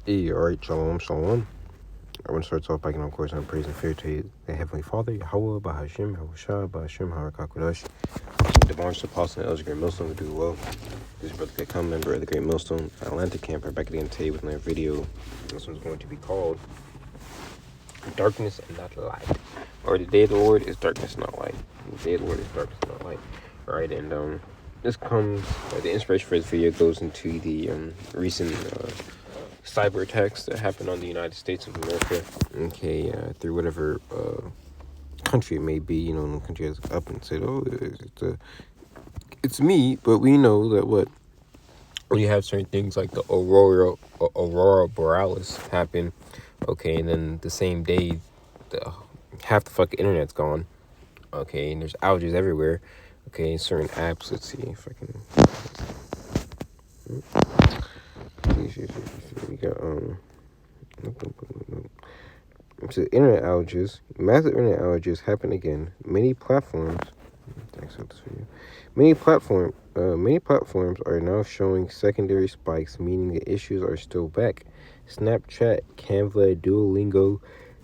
Alright, shalom, shalom. I want to start off by giving, of course, I'm praising fair to the Heavenly Father, YAHAWAH, BAHASHAM, YAHAWASHI, BAHASHAM, QADASH. The Barnes Apostle and Elder Great Millstone will do well. This is Brother Become member of the Great Millstone Atlanta camp. Back again today with another video. This one's going to be called Darkness and Not Light. Or the day of the Lord is darkness, not light. The day of the Lord is darkness, not light. Alright, and this comes, the inspiration for this video goes into the recent cyber attacks that happened on the United States of America, through whatever country it may be. You know, the country has up and said, oh, it's me, but we know that when you have certain things like the Aurora Borealis happen, and then the same day, half the fucking internet's gone, and there's outages everywhere, certain apps, let's see if I can, we got, so internet outages, massive internet outages happen again. Many platforms are now showing secondary spikes, meaning the issues are still back. Snapchat, Canva, Duolingo,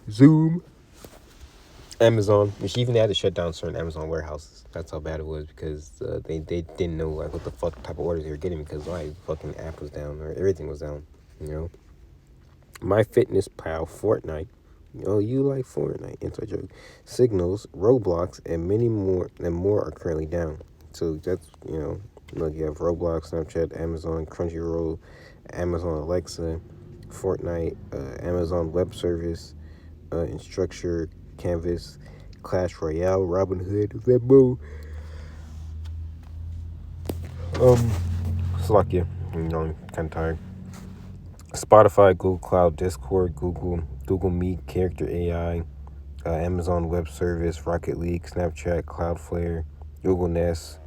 Zoom, Amazon, which even they had to shut down certain Amazon warehouses. That's how bad it was, because they didn't know like what the fuck type of orders they were getting, because fucking app was down, or everything was down, MyFitnessPal, Fortnite. Oh, you like Fortnite? Inside joke. Signals, Roblox, and many more are currently down. So that's, look, you have Roblox, Snapchat, Amazon, Crunchyroll, Amazon Alexa, Fortnite, Amazon Web Service, Instructure, Canvas, Clash Royale, Robinhood, Venmo, Slovakia. I'm kind of tired. Spotify, Google Cloud, Discord, Google Meet, Character AI, Amazon Web Service, Rocket League, Snapchat, Cloudflare, Google Nest,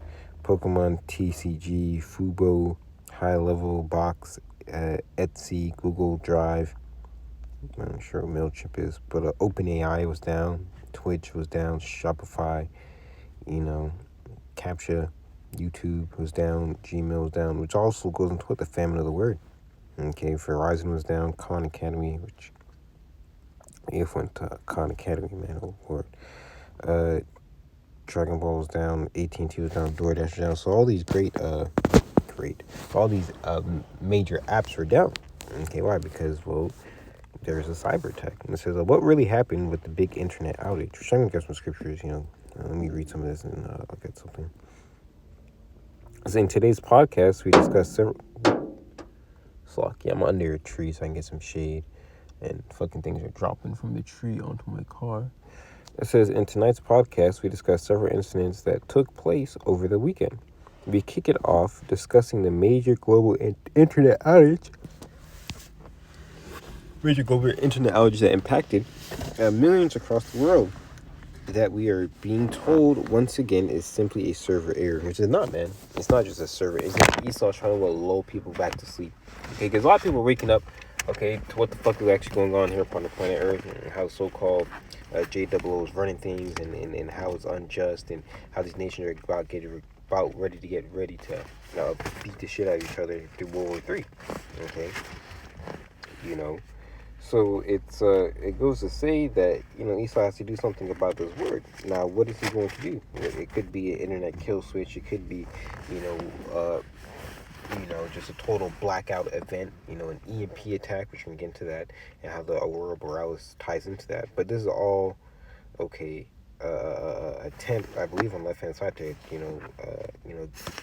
Pokemon TCG, Fubo, High Level Box, Etsy, Google Drive. I'm not sure what MailChimp is, but OpenAI was down, Twitch was down, Shopify, CAPTCHA, YouTube was down, Gmail was down, which also goes into what the famine of the word. Verizon was down, Khan Academy, which if went to Khan Academy, man, oh Lord. Dragon Ball was down, AT&T was down, DoorDash was down. So all these all these major apps were down. Why? Because, there's a cyber attack. And it says, what really happened with the big internet outage? Which I'm going to get some scriptures, let me read some of this and I'll get something. So in today's podcast, we discussed several... I'm under a tree so I can get some shade. And fucking things are dropping from the tree onto my car. It says, in tonight's podcast, we discussed several incidents that took place over the weekend. We kick it off discussing the major global internet outage. Major global internet outage that impacted millions across the world. That we are being told once again is simply a server error, which is not, man. It's not just a server. It's just Esau trying to lull people back to sleep. Because a lot of people are waking up, to what the fuck is actually going on here upon the planet Earth, and how so-called JOO is running things, and how it's unjust, and how these nations are about ready to beat the shit out of each other through World War III. So it goes to say that, Esau has to do something about this word. Now, what is he going to do? It could be an internet kill switch. It could be, just a total blackout event, an EMP attack, which we can get into that, and how the Aurora Borealis ties into that. But this is all, attempt, I believe, on the left-hand side to,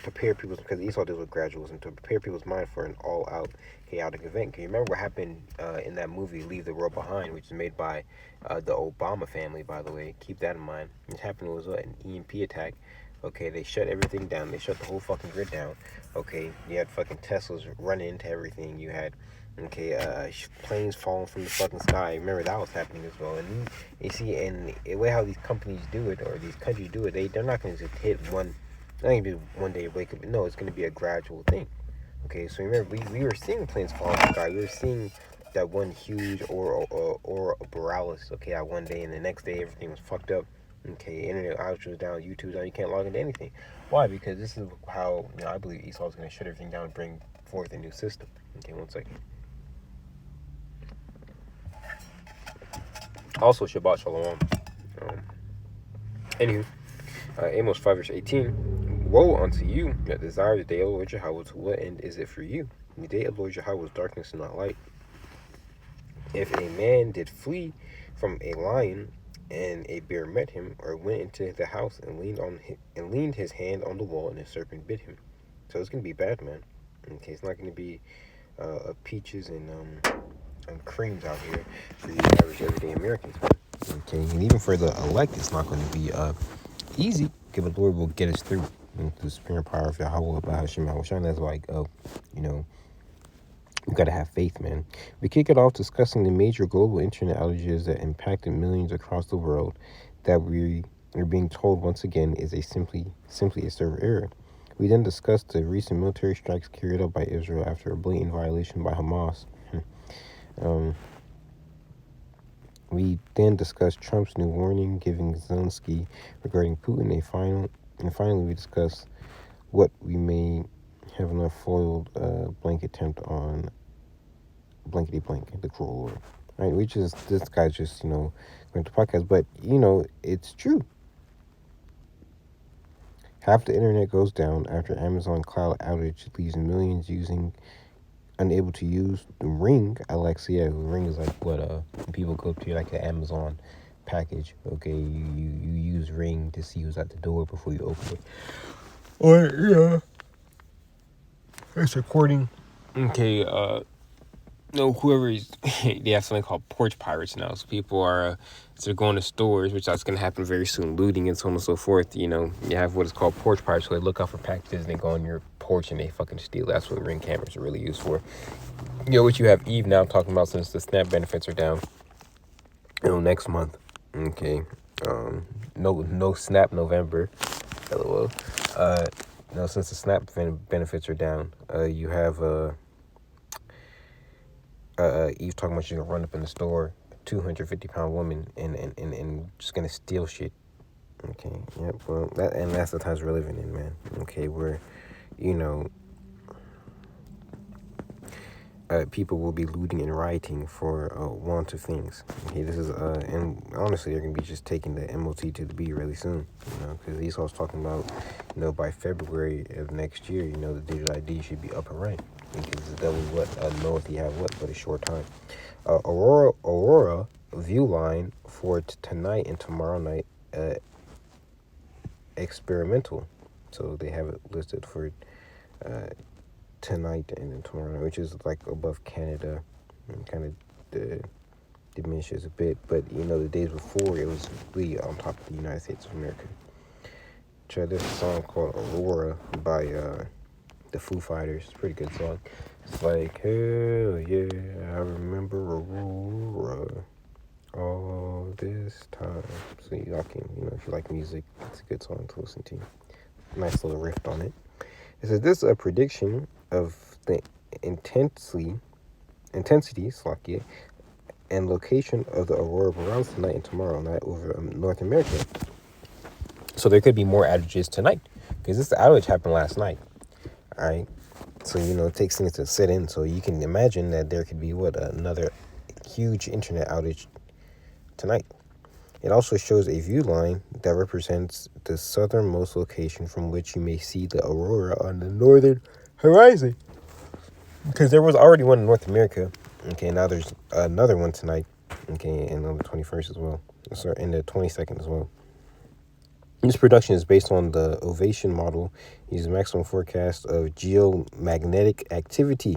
prepare people's, because Esau deals with graduals, and to prepare people's mind for an all-out chaotic event. Can you remember what happened in that movie, Leave the World Behind, which is made by the Obama family, by the way? Keep that in mind. What happened was an EMP attack. They shut everything down. They shut the whole fucking grid down. You had fucking Teslas running into everything. You had, planes falling from the fucking sky. Remember, that was happening as well. And you see, and the way how these companies do it, or these countries do it, they're not going to just hit one, not going to be one day wake up. No, it's going to be a gradual thing. So remember, we were seeing planes fall from the sky. We were seeing that one huge Aurora Borealis, at one day, and the next day everything was fucked up. Internet outage was down, YouTube's down, you can't log into anything. Why? Because this is how, I believe Esau is going to shut everything down and bring forth a new system. One second. Also, Shabbat Shalom. Anywho, Amos 5 verse 18. Woe unto you that desire the day of the Lord Yahweh, to what end is it for you? The day of the Lord Yahweh was darkness and not light. If a man did flee from a lion, and a bear met him, or went into the house and leaned his hand on the wall, and a serpent bit him. So it's gonna be bad, man. Okay, it's not gonna be peaches and creams out here for you average everyday Americans, man. Okay, and even for the elect, it's not going to be easy. Okay, but the Lord will get us through the supreme power of Yahawah, BAHASHAM, YAHAWASHI. That's like, you gotta have faith, man. We kick it off discussing the major global internet outages that impacted millions across the world, that we are being told once again is simply a server error. We then discussed the recent military strikes carried out by Israel after a blatant violation by Hamas. We then discussed Trump's new warning giving Zelensky regarding Putin. And finally, we discussed what we may have enough foiled blanket attempt on blankety blank, the cruel Lord. Right? This guy's just, going to podcast, but, it's true. Half the internet goes down after Amazon cloud outage leaves millions unable to use Ring. Alexa, Ring is like what when people go to like an Amazon package. Okay, you use Ring to see who's at the door before you open it. Or it's recording. Okay, whoever is, they have something called porch pirates now. So people are, they're going to stores, which that's going to happen very soon, looting and so on and so forth. You have what is called porch pirates. So they look out for packages and they go on your porch and they fucking steal. That's what Ring cameras are really used for. What you have Eve now talking about, since the SNAP benefits are down, next month. Okay. No SNAP November. LOL. Since the SNAP benefits are down, you have, Eve talking about she's gonna run up in the store, 250-pound woman, and just gonna steal shit. Okay, yep. Well, that's the times we're living in, man. Okay, where, people will be looting and rioting for want of things. Okay, this is and honestly, they're gonna be just taking the MOT to the B really soon. Because Esau's talking about, by February of next year, the digital ID should be up and running. Because the devil know if you have but a short time. Aurora view line for tonight and tomorrow night, experimental. So they have it listed for tonight and then tomorrow night, which is like above Canada, and kind of diminishes a bit. But the days before, it was really on top of the United States of America. Try this song called Aurora by the Foo Fighters. It's a pretty good song. It's like, hell yeah, I remember Aurora all this time. So y'all can, if you like music, it's a good song to listen to. Nice little riff on it. It says, this is a prediction of the intensity, and location of the aurora borealis tonight and tomorrow night over North America. So there could be more outages tonight, because this outage happened last night. All right. So, it takes things to set in. So you can imagine that there could be another huge internet outage tonight. It also shows a view line that represents the southernmost location from which you may see the aurora on the northern horizon. Because there was already one in North America. Okay, now there's another one tonight. Okay, and on the 21st as well. Sorry, and the 22nd as well. This production is based on the Ovation model, uses maximum forecast of geomagnetic activity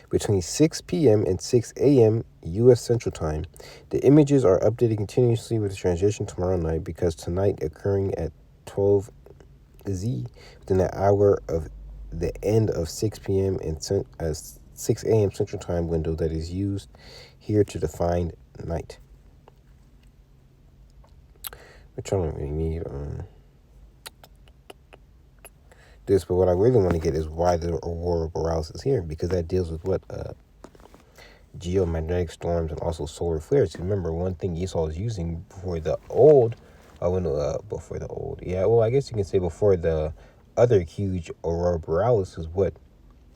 between 6 p.m. and 6 a.m. U.S. Central Time. The images are updated continuously with the transition tomorrow night, because tonight occurring at 12 Z within an hour of the end of 6 p.m. and 6 a.m. Central Time window that is used here to define night. Which I don't really need this, but what I really want to get is why the aurora borealis is here, because that deals with geomagnetic storms and also solar flares. Remember, one thing Esau was using before the I guess you can say before the other huge aurora borealis is what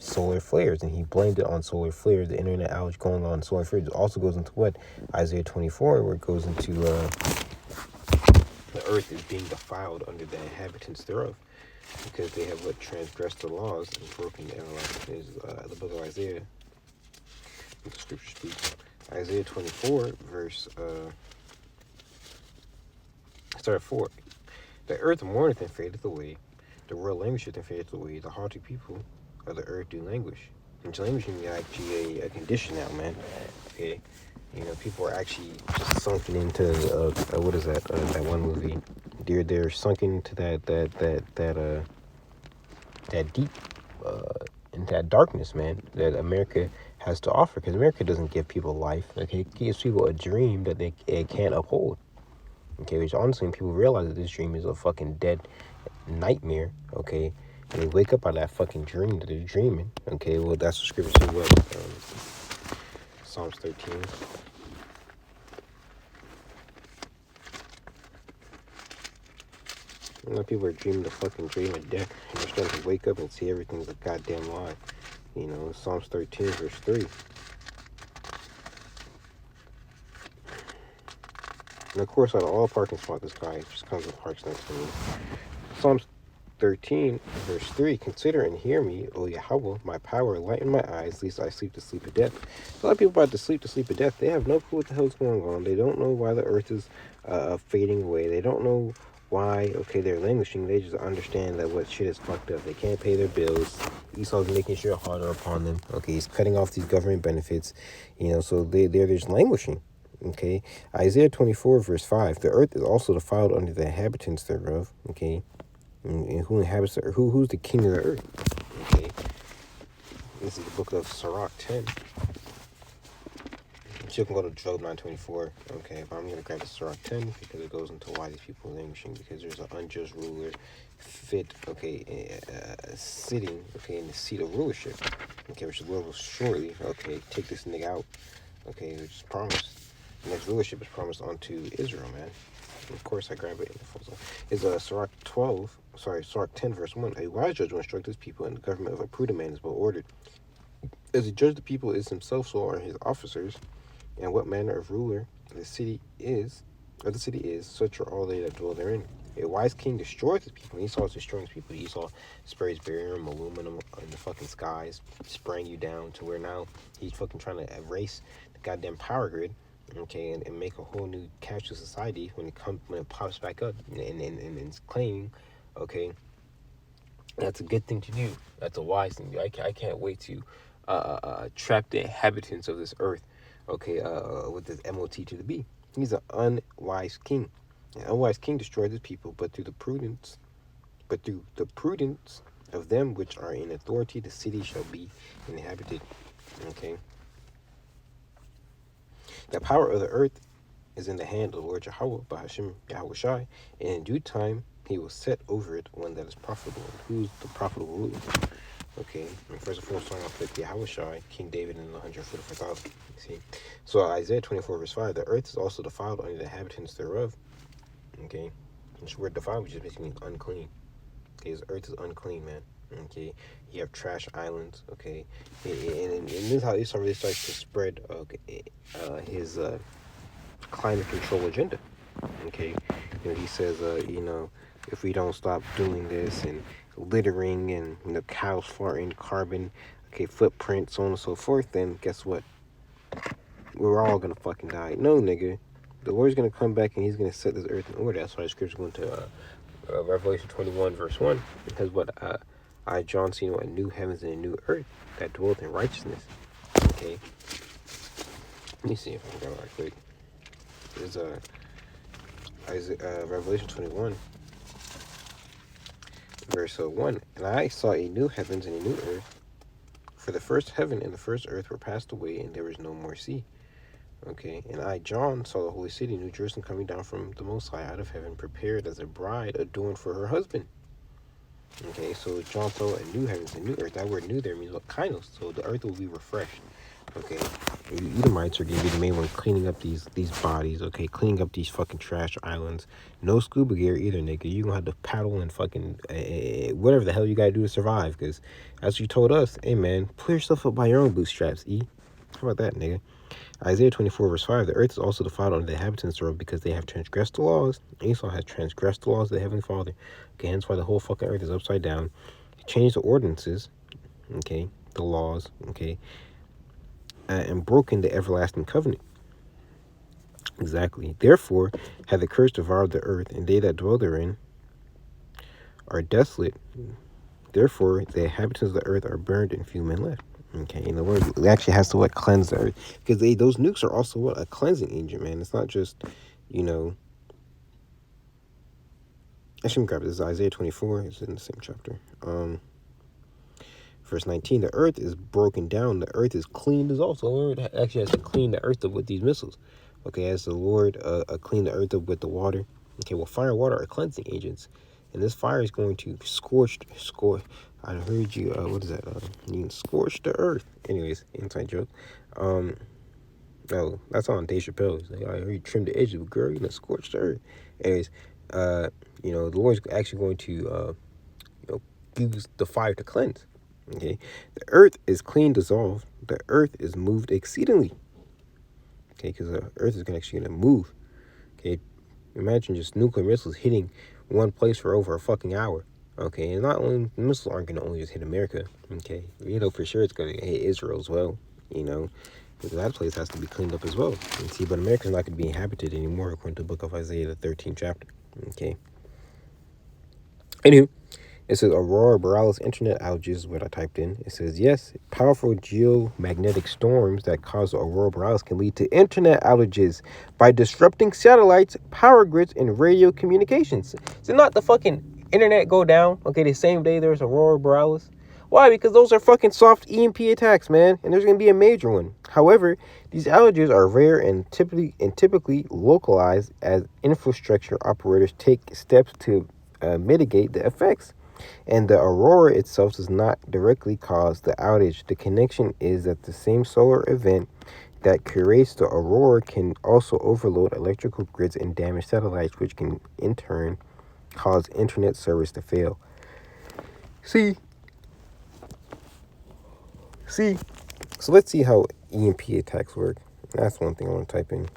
solar flares, and he blamed it on solar flares. The internet outage going on solar flares. It also goes into what? Isaiah 24, where it goes into the earth is being defiled under the inhabitants thereof, because they have what? Transgressed the laws and broken the everlasting. Is the book of Isaiah, what the scripture speaks. Isaiah 24, verse start at 4. The earth mourneth and fadeth away. The world languisheth and fadeth away. The haughty people of the earth do languish. And languishing is actually a condition now, man. Okay, you know, people are actually just sunken into what is that? That one movie. They're sunken into that deep, into that darkness, man, that America has to offer. Because America doesn't give people life. Okay, it gives people a dream that it can't uphold. Okay, which honestly, when people realize that this dream is a fucking dead nightmare, okay, and they wake up out of that fucking dream that they're dreaming, okay, well, that's what scripture says, what, Psalms 13. You know, people are dreaming the fucking dream of death, and they're starting to wake up and see everything's a goddamn lie. You know, Psalms 13, verse 3. And of course, out of all parking spots, this guy just comes and parks next to me. Psalms 13, verse 3. Consider and hear me, O YAHAWAH, my power, lighten my eyes, lest I sleep the sleep of death. A lot of people about to sleep the sleep of death. They have no clue what the hell's going on. They don't know why the earth is fading away. They don't know why, okay, they're languishing. They just understand that what shit is fucked up. They can't pay their bills. Esau's making sure harder upon them. Okay, he's cutting off these government benefits. You know, so they're just languishing. Okay, Isaiah 24, verse 5. The earth is also defiled under the inhabitants thereof. Okay, and who inhabits the earth? Who's the king of the earth? Okay, this is the book of Sirach 10. You can go to Job 9:24. Okay, but I'm gonna grab the Sirach 10 because it goes into why these people are languishing, because there's an unjust ruler sitting, okay, in the seat of rulership. Okay, which the Lord will shortly, okay, take this nigga out. Okay, which is promised. The next rulership is promised unto Israel, man. And of course, I grab it in the full zone. It's Sirach 10, verse 1. A wise judge will instruct his people, and the government of a prudent man is well ordered. As he judge the people is himself, so are his officers, and what manner of ruler the city is, such are all they that dwell therein. A wise king destroys his people. Esau is destroying his people. Esau sprays barium, aluminum in the fucking skies, spraying you down to where now he's fucking trying to erase the goddamn power grid, okay, and make a whole new cashless society when it pops back up and it's claiming, okay, that's a good thing to do. That's a wise thing to do. I can't wait to trap the inhabitants of this earth, okay, with this MOT to the B. He's an unwise king. An unwise king destroys his people, but through the prudence of them which are in authority, the city shall be inhabited. Okay. The power of the earth is in the hand of the Lord YAHAWAH, BAHASHAM, YAHAWASHI, and in due time he will set over it one that is profitable. Who's the profitable ruler? Okay, and first and foremost, starting off with YAHAWASHI, King David and the 144,000. See, so Isaiah 24, verse 5, the earth is also defiled under the inhabitants thereof. Okay, this word defiled, which just basically means unclean. Okay, the earth is unclean, man. Okay, you have trash islands. Okay, and this is how Esau really starts to spread his climate control agenda. Okay, you know, he says, if we don't stop doing this and littering and cows farting, carbon, okay, footprint, so on and so forth, then guess what? We're all gonna fucking die. No, nigga. The Lord's gonna come back and he's gonna set this earth in order. That's why the scripture's going to Revelation 21, verse 1. Because what I, John, seen a new heavens and a new earth that dwelleth in righteousness. Okay. Let me see if I can grab it right quick. There's Revelation 21, verse 1. And I saw a new heavens and a new earth, for the first heaven and the first earth were passed away, and there was no more sea. Okay, and I, John, saw the holy city, New Jerusalem, coming down from the Most High out of heaven, prepared as a bride adorned for her husband. Okay, so John saw a new heavens and new earth. That word new there means what? Kainos. So the earth will be refreshed. Okay, the Edomites are going to be the main one cleaning up these bodies. Okay, cleaning up these fucking trash islands. No scuba gear either, nigga. You gonna have to paddle and fucking whatever the hell you gotta do to survive. Because as you told us, hey man, pull yourself up by your own bootstraps. How about that, nigga? Isaiah 24 verse 5, the earth is also defiled under the inhabitants thereof because they have transgressed the laws. Esau has transgressed the laws of the Heavenly Father. Okay, hence why the whole fucking earth is upside down. He changed the ordinances, okay, the laws, okay, and broken the everlasting covenant. Exactly. Therefore, had the curse devoured the earth, and they that dwell therein are desolate. Therefore, the inhabitants of the earth are burned, and few men left. Okay, in the word, it actually has to what cleanse the earth, because those nukes are also what a cleansing agent, man. It's not just, you know. I shouldn't grab this. Is Isaiah 24. It's in the same chapter. Verse 19. The earth is broken down. The earth is cleaned as also. The Lord actually has to clean the earth up with these missiles. Okay, as the Lord clean the earth up with the water. Okay, well, fire and water are cleansing agents, and this fire is going to scorch. I heard you. What is that? You can scorch the earth. Anyways, inside joke. Oh, that's on Dave Chappelle. Like, I heard you trim the edges, but girl, you're gonna scorch the earth. Anyways, you know, the Lord's actually going to, you know, use the fire to cleanse. Okay, the earth is clean, dissolved. The earth is moved exceedingly. Okay, because the earth is actually gonna move. Okay, imagine just nuclear missiles hitting one place for over a fucking hour. Okay, and not only the missiles aren't gonna only just hit America. Okay, you know for sure it's gonna hit Israel as well. You know, because that place has to be cleaned up as well. And see, but America's not gonna be inhabited anymore according to the book of Isaiah, the 13th chapter. Okay. Anywho, it says Aurora Borealis internet outages is what I typed in. It says, yes, powerful geomagnetic storms that cause the Aurora Borealis can lead to internet outages by disrupting satellites, power grids, and radio communications. So not the fucking internet go down, okay, the same day there's Aurora Borealis. Why? Because those are fucking soft EMP attacks, man, and there's going to be a major one. However, these outages are rare and typically localized as infrastructure operators take steps to mitigate the effects. And the aurora itself does not directly cause the outage. The connection is that the same solar event that creates the aurora can also overload electrical grids and damage satellites, which can in turn cause internet service to fail. See, so let's see how EMP attacks work. That's one thing I want to type in.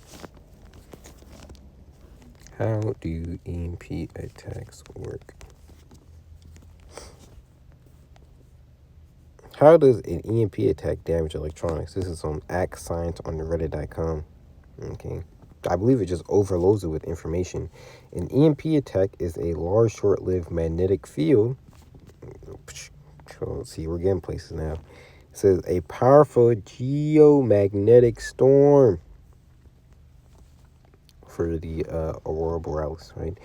How do EMP attacks work? How does an EMP attack damage electronics? This is on Act Science on the Reddit.com. Okay. I believe it just overloads it with information. An EMP attack is a large, short-lived magnetic field. So let's see, we're getting places now. It says a powerful geomagnetic storm for the Aurora Borealis, right?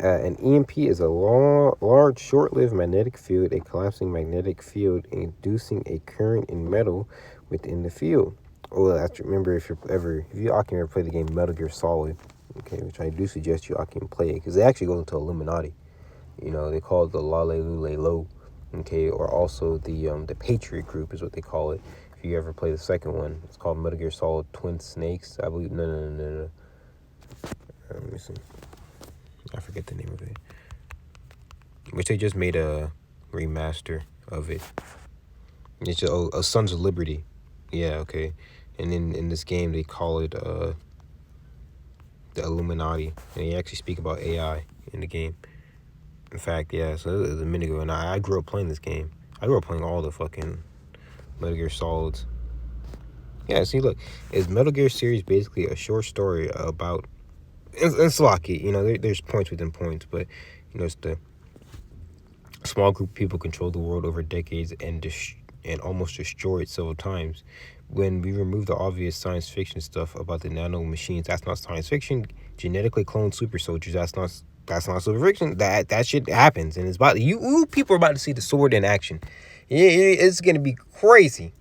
An EMP is a large, short-lived magnetic field, a collapsing magnetic field inducing a current in metal within the field. Oh, that's, remember, if you ever play the game Metal Gear Solid, okay, which I do suggest you can play it, because it actually goes into Illuminati. You know, they call it the Lale Lule Lo, okay, or also the Patriot Group is what they call it. If you ever play the second one, it's called Metal Gear Solid Twin Snakes, I believe. No. Let me see. I forget the name of it. Which they just made a remaster of it. It's just, a Sons of Liberty. Yeah, okay. And in this game, they call it the Illuminati. And they actually speak about AI in the game. In fact, yeah, so it was a minute ago. And I grew up playing this game. I grew up playing all the fucking Metal Gear Solids. Yeah, see, look. Is Metal Gear series basically a short story about... And Slocky, you know, there's points within points, but, you know, it's the small group of people control the world over decades and almost destroy it several times. When we remove the obvious science fiction stuff about the nano machines, that's not science fiction. Genetically cloned super soldiers, that's not super fiction. That shit happens, and it's about you people are about to see the sword in action. It's gonna be crazy.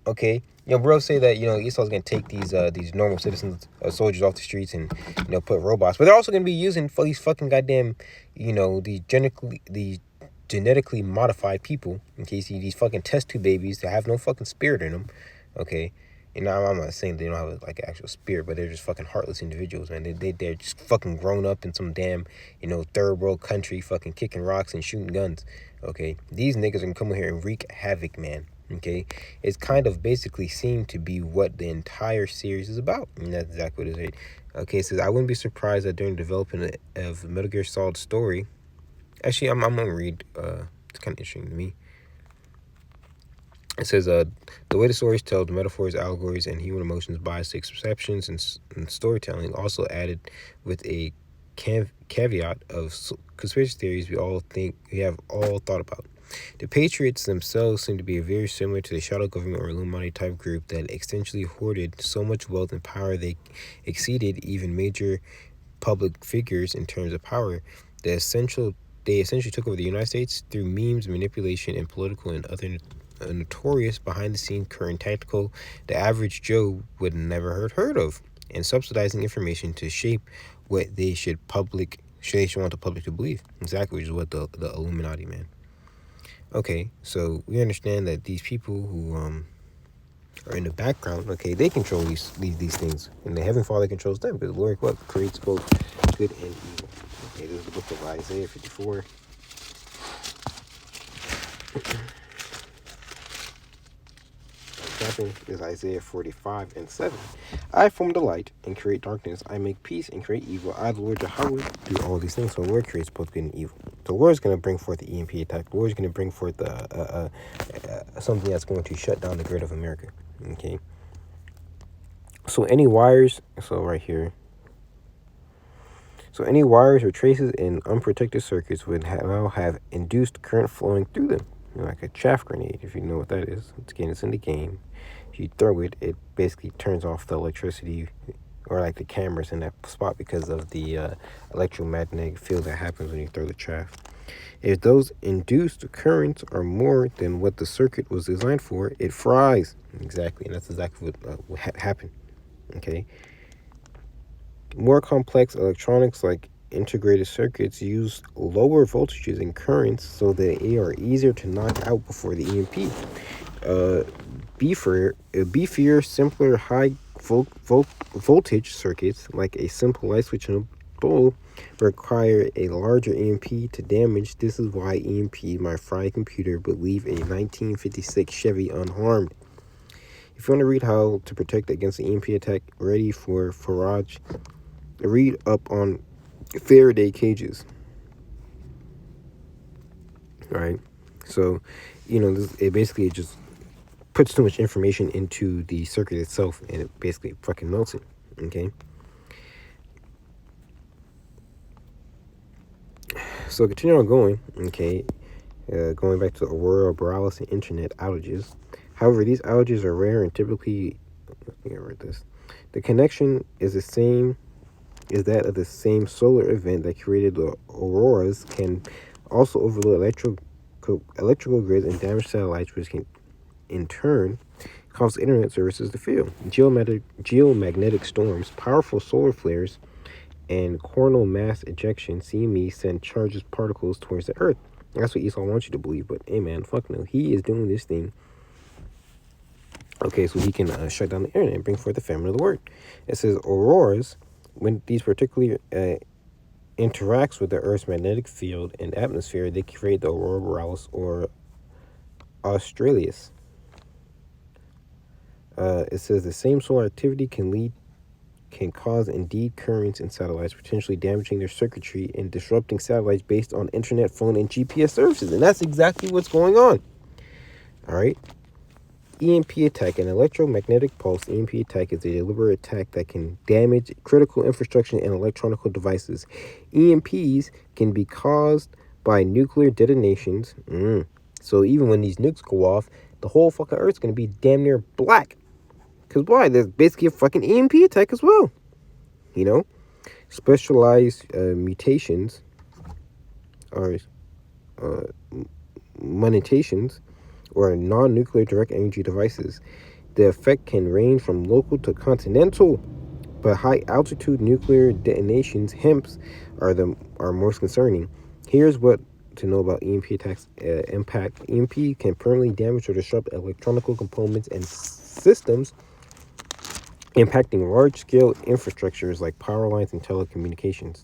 Okay, you know, bro say that, you know, Esau's gonna take these normal citizens, soldiers off the streets and, you know, put robots, but they're also gonna be using for these fucking goddamn, you know, the genetically modified people. In case you see these fucking test tube babies that have no fucking spirit in them, okay, You know, I'm not saying they don't have like an actual spirit, but they're just fucking heartless individuals, man. They're just fucking grown up in some damn, third world country, fucking kicking rocks and shooting guns. Okay, these niggas are gonna come here and wreak havoc, man. Okay, it's kind of basically seemed to be what the entire series is about, and that's exactly what it is. Right? Okay, it says I wouldn't be surprised that during the development of Metal Gear Solid story. Actually, I'm gonna read. It's kind of interesting to me. It says, the way the story is told, the metaphors, allegories, and human emotions, bias, perceptions, and storytelling, also added with a caveat of conspiracy theories we have all thought about. The Patriots themselves seem to be very similar to the shadow government or Illuminati type group that essentially hoarded so much wealth and power they exceeded even major public figures in terms of power. They essentially took over the United States through memes, manipulation, and political and other notorious behind-the-scenes current tactical the average Joe would never heard of, and subsidizing information to shape what they should want the public to believe. Exactly, which is what the Illuminati, man. Okay, so we understand that these people who are in the background, okay, they control these things, and the Heavenly Father controls them. But the Lord what creates both good and evil. Okay, this is the book of Isaiah 54. Is Isaiah 45 and 7. I form the light and create darkness. I make peace and create evil. I, the Lord Yahawah, do all these things. So the Lord creates both good and evil. The Lord is going to bring forth the EMP attack. The Lord is going to bring forth something that's going to shut down the grid of America. Okay. So any wires, right here. So any wires or traces in unprotected circuits would now have induced current flowing through them. Like a chaff grenade, if you know what that is. It's in the game. If you throw it, it basically turns off the electricity or like the cameras in that spot because of the electromagnetic field that happens when you throw the chaff. If those induced currents are more than what the circuit was designed for, it fries. Exactly, and that's exactly what happened. Okay. More complex electronics like integrated circuits use lower voltages and currents so that they are easier to knock out before the EMP. Beefier, simpler high voltage circuits like a simple light switch and a bulb require a larger EMP to damage. This is why EMP my fried computer but leave a 1956 Chevy unharmed. If you want to read how to protect against the EMP attack, ready for Farage, read up on Faraday cages. Right? So, it basically just puts too much information into the circuit itself and it basically fucking melts it. Okay? So, continue on going. Okay? Going back to aurora borealis and internet outages. However, these outages are rare and typically, let me write this. The connection is that of the same solar event that created the auroras can also overload electrical grids and damage satellites, which can in turn cause internet services to fail. Geomagnetic storms, powerful solar flares, and coronal mass ejection (CME) send charged particles towards the Earth. That's what Esau wants you to believe, but hey man, fuck no. He is doing this thing. Okay, so he can shut down the internet and bring forth the famine of the word. It says auroras, when these particularly interacts with the Earth's magnetic field and atmosphere, they create the aurora borealis or australis. It says the same solar activity can cause indeed currents in satellites, potentially damaging their circuitry and disrupting satellites based on internet, phone, and GPS services. And that's exactly what's going on. All right. EMP attack, an electromagnetic pulse. EMP attack is a deliberate attack that can damage critical infrastructure and electronic devices. EMPs can be caused by nuclear detonations. So even when these nukes go off, the whole fucking Earth's going to be damn near black. Because why? There's basically a fucking EMP attack as well. Specialized mutations or mutations or non-nuclear direct energy devices. The effect can range from local to continental, but high-altitude nuclear detonations, HEMPs, are most concerning. Here's what to know about EMP attacks impact. EMP can permanently damage or disrupt electronic components and systems impacting large-scale infrastructures like power lines and telecommunications.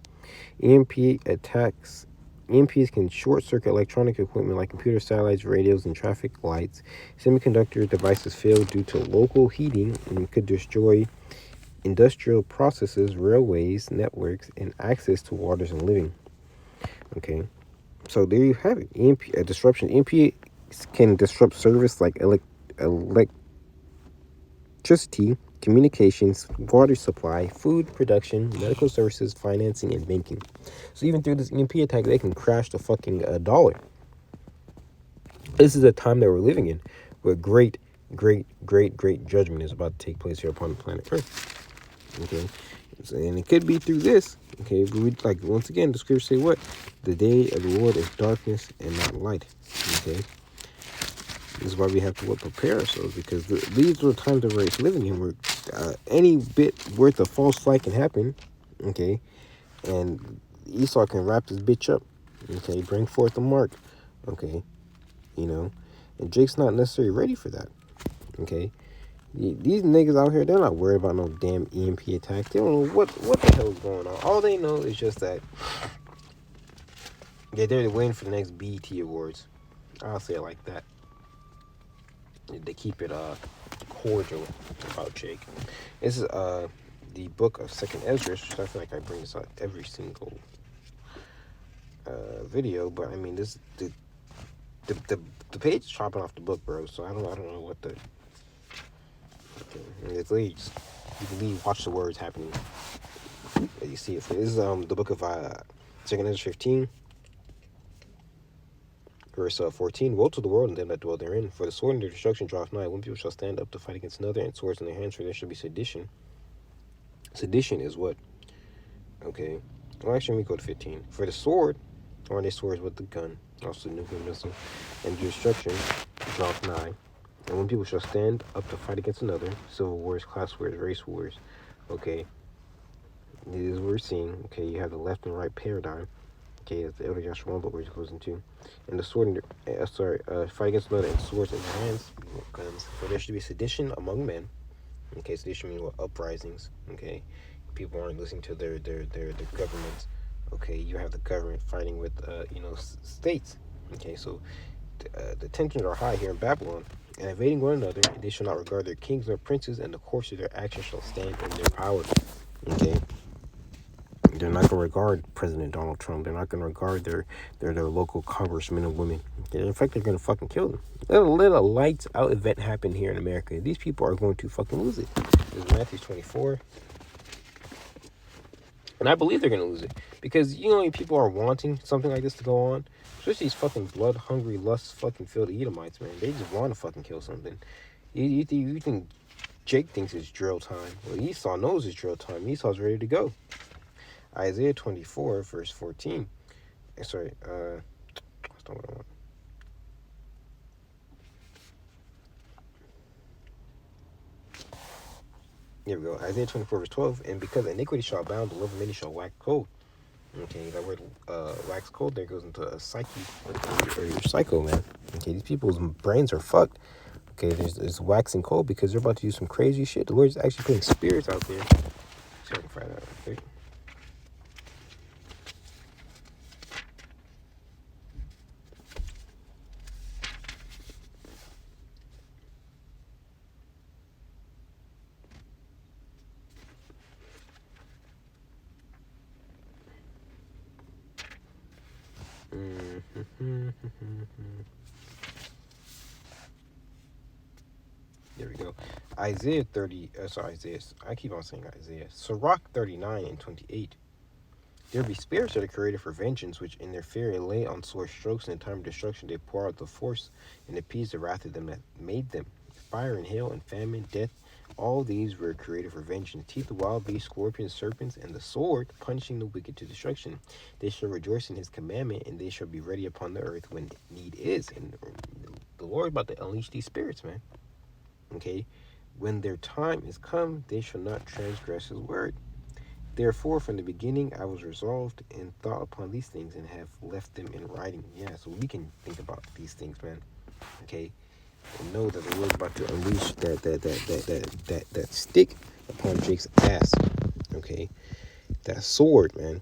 EMP attacks EMPs can short-circuit electronic equipment like computers, satellites, radios, and traffic lights. Semiconductor devices fail due to local heating and could destroy industrial processes, railways, networks, and access to waters and living. Okay, so there you have it. EMP disruption. EMP can disrupt service like electricity, communications, water supply, food production, medical services, financing, and banking. So even through this EMP attack, they can crash the fucking dollar. This is a time that we're living in, where great judgment is about to take place here upon the planet Earth. Okay, so, and it could be through this. Okay, but we like once again the scriptures say what? The day of the Lord is darkness and not light. Okay, this is why we have to prepare ourselves, because these are the times that we're living in, where any bit worth of false flight can happen. Okay, and Esau can wrap this bitch up. Okay, bring forth the mark. Okay, and Jake's not necessarily ready for that. Okay, these niggas out here, they're not worried about no damn EMP attack. They don't know what the hell is going on. All they know is just that they're waiting for the next BET Awards. I'll say it like that. They keep it cordial about Jake. This is the book of Second Ezra. I feel like I bring this out every single video, but I mean this the page is chopping off the book, bro. So I don't know what the. It's literally just, you can leave, watch the words happening. You see it. So this is the book of Second Ezra 15. Verse 14, woe to the world and them that dwell therein, for the sword and their destruction draweth nigh. One people shall stand up to fight against another, and swords in their hands, for there shall be sedition. Sedition is what? Okay. Well, actually, let me go to 15. For the sword, or their swords with the gun, also the nuclear missile, and destruction draweth nigh. And when people shall stand up to fight against another, civil wars, class wars, race wars. Okay. This is what we're seeing. Okay, you have the left and right paradigm. Okay, that's the Elder Joshua 1 book where it goes into. And the sword, fight against another, and swords in their hands, guns. For there should be sedition among men. Okay, sedition means uprisings. Okay, people aren't listening to their governments. Okay, you have the government fighting with states. Okay, so the tensions are high here in Babylon, and invading one another, and they shall not regard their kings nor princes, and the course of their actions shall stand in their power. Okay. They're not going to regard President Donald Trump. They're not going to regard their local congressmen and women. In fact, they're going to fucking kill them. Let a lights out event happen here in America. These people are going to fucking lose it. This is Matthew 24. And I believe they're going to lose it. Because, people are wanting something like this to go on. Especially these fucking blood-hungry, lust-fucking-filled Edomites, man. They just want to fucking kill something. You think Jake thinks it's drill time. Well, Esau knows it's drill time. Esau's ready to go. Isaiah 24, verse 14. Sorry, that's not what I want. Here we go. Isaiah 24, verse 12. And because iniquity shall abound, the love of many shall wax cold. Okay, that word wax cold there goes into a psyche, or your psycho, man. Okay, these people's brains are fucked. Okay, there's waxing cold because they're about to do some crazy shit. The Lord's actually putting spirits out there. See if I can find that real quick. There we go. Isaiah 30, Isaiah. I keep on saying Isaiah. Sirach 39 and 28. There be spirits that are created for vengeance, which in their fury lay on sore strokes, and in time of destruction they pour out the force and appease the wrath of them that made them. Fire and hail and famine, death, all these were created for vengeance. Teeth of wild beasts, scorpions, serpents, and the sword, punishing the wicked to destruction. They shall rejoice in his commandment, and they shall be ready upon the earth when need is. And the Lord about to unleash these spirits, man. Okay? When their time is come, they shall not transgress his word. Therefore, from the beginning, I was resolved and thought upon these things and have left them in writing. Yeah, so we can think about these things, man. Okay? and know that the Lord's about to unleash that stick upon Jake's ass. Okay, that sword, man.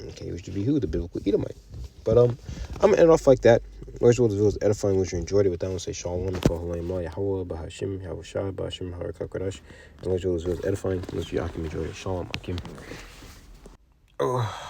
Okay, which would be who? The biblical Edomite. But I'm gonna end off like that. Words will was edifying. Wish you enjoyed it. With that, I want to say Shalom. YAHAWAH, BAHASHAM, YAHAWASHI, BAHASHAM, QADASH. And words will was edifying. Wish you Akim enjoyed it. Shalom, Akim. Oh.